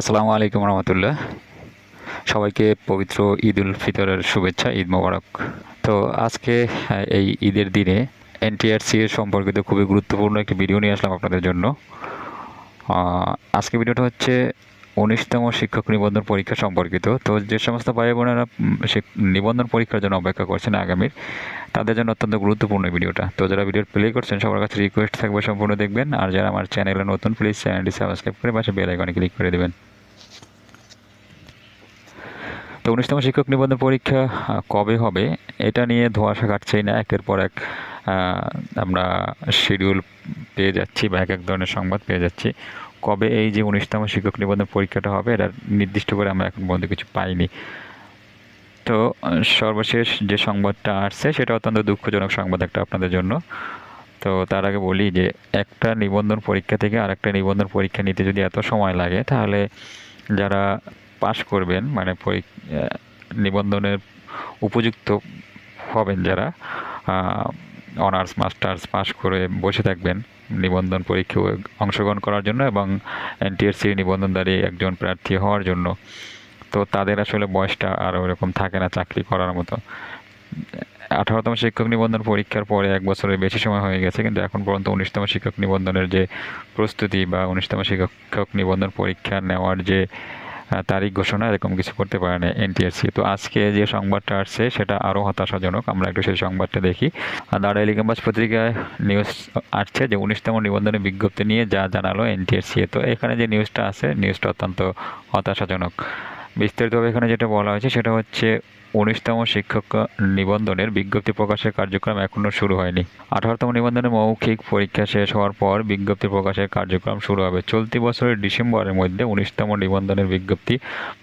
আসসালামু আলাইকুম রহমতুল্লাহ। সবাইকে পবিত্র ঈদ উল ফিতরের শুভেচ্ছা, ঈদ মোবারক। তো আজকে এই ঈদের দিনে এনটিআরসি এর সম্পর্কিত খুবই গুরুত্বপূর্ণ একটি ভিডিও নিয়ে আসলাম আপনাদের জন্য। আজকে ভিডিওটা হচ্ছে ১৯তম শিক্ষক নিবন্ধন পরীক্ষা সম্পর্কিত। তো যে সমস্ত ভাই বোনেরা নিবন্ধন পরীক্ষার জন্য অপেক্ষা করছেন আগামীর, তাদের জন্য অত্যন্ত গুরুত্বপূর্ণ ভিডিওটা। তো যারা ভিডিও প্লে করছেন সবার কাছে রিকোয়েস্ট থাকবে সম্পূর্ণ দেখবেন, আর যারা আমার চ্যানেলে নতুন প্লিজ চ্যানেলটি সাবস্ক্রাইব করে পাশে বেল আইকনে ক্লিক করে দেবেন। তো ১৯তম শিক্ষক নিবন্ধন পরীক্ষা কবে হবে এটা নিয়ে ধোঁয়াশা কাটছেই না। একের পর এক আমরা শিডিউল পেয়ে যাচ্ছি বা এক ধরনের সংবাদ পেয়ে যাচ্ছি। কবে এই যে ১৯তম শিক্ষক নিবন্ধন পরীক্ষাটা হবে এটা নির্দিষ্ট করে আমরা এখন পর্যন্ত কিছু পাইনি। তো সর্বশেষ যে সংবাদটা আসছে সেটা অত্যন্ত দুঃখজনক সংবাদ একটা আপনাদের জন্য। তো তার আগে বলি যে একটা নিবন্ধন পরীক্ষা থেকে আরেকটা নিবন্ধন পরীক্ষা নিতে যদি এত সময় লাগে, তাহলে যারা পাশ করবেন মানে নিবন্ধনের উপযুক্ত হবেন, যারা অনার্স মাস্টার্স পাশ করে বসে থাকবেন নিবন্ধন পরীক্ষায় অংশগ্রহণ করার জন্য এবং এনটিআরসি নিবন্ধনধারী একজন প্রার্থী হওয়ার জন্য, তো তাদের আসলে বয়সটা আর ওরকম থাকে না চাকরি করার মতো। ১৮তম শিক্ষক নিবন্ধন পরীক্ষার পরে ১ বছরের বেশি সময় হয়ে গেছে, কিন্তু এখন পর্যন্ত ১৯তম শিক্ষক নিবন্ধনের যে প্রস্তুতি বা ১৯তম শিক্ষক নিবন্ধন পরীক্ষা নেওয়ার যে তারিখ ঘোষণা এরকম কিছু করতে পারে না এনটিআরসি। তো আজকে যে সংবাদটা আসছে সেটা আরও হতাশাজনক। আমরা একটু সেই সংবাদটা দেখি। দ্য ডেইলি ক্যাম্পাস পত্রিকায় নিউজ আসছে যে ১৯তম নিবন্ধনের বিজ্ঞপ্তি নিয়ে যা জানালো এনটিআরসি। তো এখানে যে নিউজটা আছে, নিউজটা অত্যন্ত হতাশাজনক। বিস্তারিতভাবে এখানে যেটা বলা হয়েছে সেটা হচ্ছে ১৯তম শিক্ষক নিবন্ধনের বিজ্ঞপ্তি প্রকাশের কার্যক্রম এখনও শুরু হয়নি। ১৮তম নিবন্ধনের মৌখিক পরীক্ষা শেষ হওয়ার পর বিজ্ঞপ্তি প্রকাশের কার্যক্রম শুরু হবে। চলতি বছরের ডিসেম্বরের মধ্যে ১৯তম নিবন্ধনের বিজ্ঞপ্তি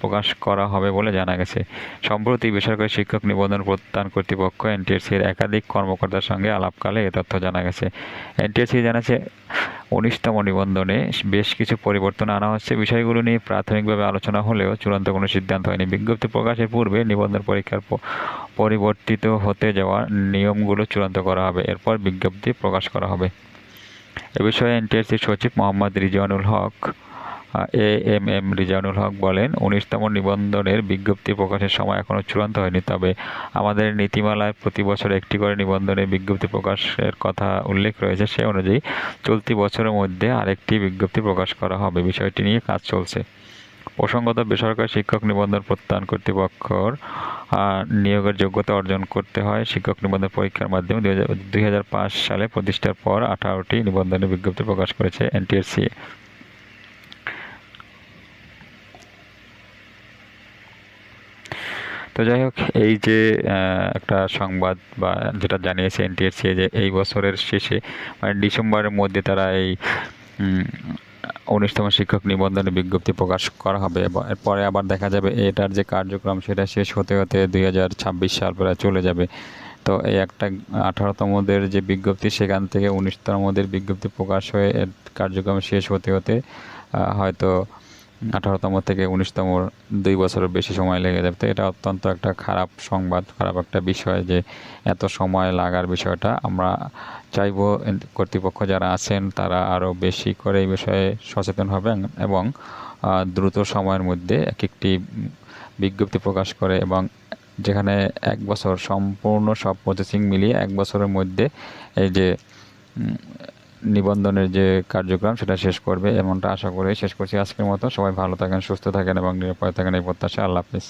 প্রকাশ করা হবে বলে জানা গেছে। সম্প্রতি বেসরকারি শিক্ষক নিবন্ধন প্রত্যয়ন কর্তৃপক্ষ এনটিআরসির একাধিক কর্মকর্তার সঙ্গে আলাপকালে এ তথ্য জানা গেছে। এনটিআরসি জানাচ্ছে ১৯তম নিবন্ধনে বেশ কিছু পরিবর্তন আনা হচ্ছে। বিষয়গুলো নিয়ে প্রাথমিকভাবে আলোচনা হলেও চূড়ান্ত কোনো সিদ্ধান্ত হয়নি। বিজ্ঞপ্তি প্রকাশের পূর্বে নিবন্ধন পরীক্ষার পরিবর্তিত হতে যাওয়া নিয়মগুলো চূড়ান্ত করা হবে, এরপর বিজ্ঞপ্তি প্রকাশ করা হবে। এ বিষয়ে এনটিআরসির সচিব মোহাম্মদ রিজওয়ানুল হক এএমএম রিজওয়ানুল হক বলেন, ১৯তম নিবন্ধনের বিজ্ঞপ্তি প্রকাশের সময় এখনও চূড়ান্ত হয়নি। তবে আমাদের নীতিমালায় প্রতি বছর একটি করে নিবন্ধনের বিজ্ঞপ্তি প্রকাশের কথা উল্লেখ রয়েছে। সে অনুযায়ী চলতি বছরের মধ্যে আরেকটি বিজ্ঞপ্তি প্রকাশ করা হবে। বিষয়টি নিয়ে কাজ চলছে। প্রসঙ্গত, বেসরকারি শিক্ষক নিবন্ধন প্রত্যয়ন কর্তৃপক্ষর নিয়োগের যোগ্যতা অর্জন করতে হয় শিক্ষক নিবন্ধন পরীক্ষার মাধ্যমে। ২০০৫ সালে প্রতিষ্ঠার পর ১৮টি নিবন্ধনের বিজ্ঞপ্তি প্রকাশ করেছে এনটিআরসি। তো যাই হোক, এই যে একটা সংবাদ বা যেটা জানিয়েছে এনটিআরসি যে এই বছরের শেষে মানে ডিসেম্বরের মধ্যে তারা এই ১৯তম শিক্ষক নিবন্ধনের বিজ্ঞপ্তি প্রকাশ করা হবে। এরপরে আবার দেখা যাবে এটার যে কার্যক্রম সেটা শেষ হতে হতে ২০২৬ সাল প্রায় চলে যাবে। তো এই একটা ১৮তমদের যে বিজ্ঞপ্তি, সেখান থেকে ১৯তমদের বিজ্ঞপ্তি প্রকাশ হয়ে এর কার্যক্রম শেষ হতে হতে হয়তো ১৮তম থেকে ১৯তম ২ বছরের বেশি সময় লেগে যাবে। তো এটা অত্যন্ত একটা খারাপ সংবাদ, খারাপ একটা বিষয় যে এত সময় লাগার বিষয়টা। আমরা চাইব কর্তৃপক্ষ যারা আছেন তারা আরও বেশি করে এই বিষয়ে সচেতন হবেন এবং দ্রুত সময়ের মধ্যে এক একটি বিজ্ঞপ্তি প্রকাশ করে, এবং যেখানে ১ বছর সম্পূর্ণ সব প্রসেসিং মিলিয়ে ১ বছরের মধ্যে এই যে নিবন্ধনের যে কার্যক্রম সেটা শেষ করবে, এমনটা আশা করে শেষ করছি আজকের মতো। সবাই ভালো থাকেন, সুস্থ থাকেন এবং নিরাপদে থাকেন এই প্রত্যাশা। আল্লাহ হাফিজ।